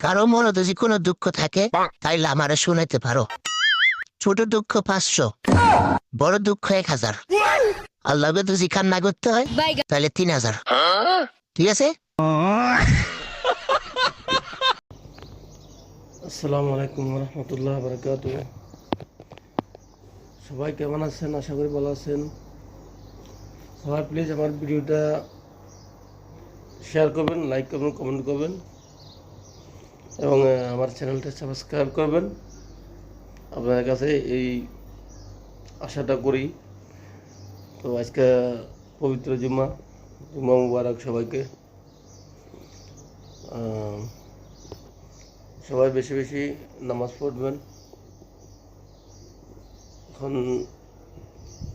কারো মনে যদি কোনো দুঃখ থাকে তাইলে আমারে শুনাইতে পারো। ছোট দুঃখ 500, বড় দুঃখ 1000। আল্লাহকে যদি কান্না করতে হয় তাহলে 3000। ঠিক আছে? আসসালামু আলাইকুম রহমতুল্লাহ বারকাত। সবাই কেমন আছেন? আশা করি ভালো আছেন। সবাই প্লিজ আমার ভিডিওটা শেয়ার করবেন, লাইক করবেন, কমেন্ট করবেন এবং আমার চ্যানেলটা সাবস্ক্রাইব করবেন। আপনাদের কাছে এই আশাটা করি। তো আজকে পবিত্র জুম্মা মুবারক সবাইকে। সবাই বেশি বেশি নামাজ পড়বেন। এখন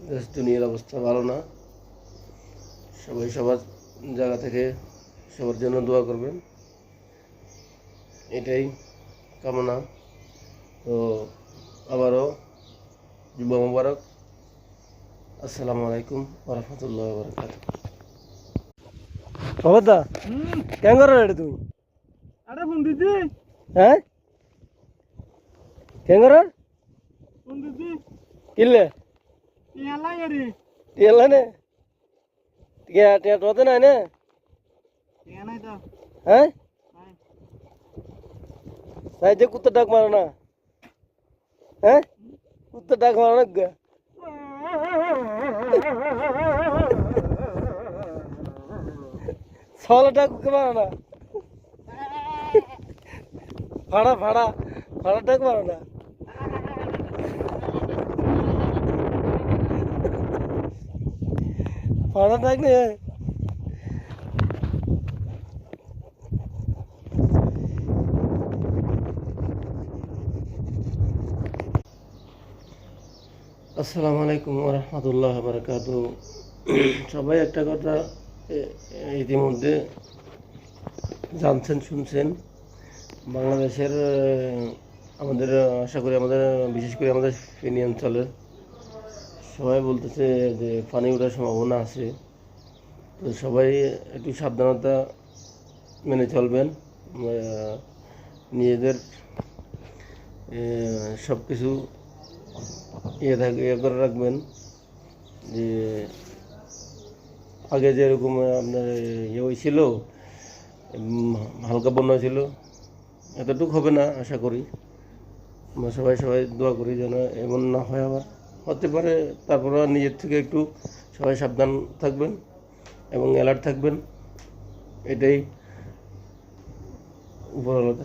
দেশ দুনিয়ার অবস্থা ভালো না। সবাই সবার জায়গা থেকে সবার জন্য দোয়া করবেন, এটাই কামনা। তো আবারও জুম্মা মুবারক। আসসালামু আলাইকুম ওরহমতুল্লাহ বারকাতুহু। বাবা কেন করো এটা তুমি? আরে ফোন দিদি, হ্যাঁ কেন করো? ফোন দিদি, কিনলে ইয়া লাগে রে, টিয়ালা নে টিয়া টিয়া তোতে নাই না? ইয়া নাই তো, হ্যাঁ নাই, তাই যে কুত্তা ডাক মারো না? হ্যাঁ কুত্তা ডাক মারো না গা? সলা ডাক মারো না? ভাড়া ভাড়া ভাড়া ডাক মারো না? ভাড়া ডাক নেই। আসসালামু আলাইকুম রহমতুল্লাহ বারকাত। সবাই একটা কথা ইতিমধ্যে জানছেন, শুনছেন। বাংলাদেশের আমাদের আশা করি আমাদের বিশেষ করে আমাদের ফেনী অঞ্চলের সবাই বলতেছে যে পানি ওঠার সম্ভাবনা আছে। তো সবাই একটু সাবধানতা মেনে চলবেন, নিজেদের সব কিছু ইয়ে করে রাখবেন। যে আগে যেরকম আপনার ইয়ে হয়েছিল, হালকা বন্যা ছিল, এতটুকু হবে না আশা করি। আমরা সবাই সবাই দোয়া করি যেন এমন না হয়। আবার হতে পারে, তারপরে নিজের থেকে একটু সবাই সাবধান থাকবেন এবং অ্যালার্ট থাকবেন, এটাই উপরওয়ালা।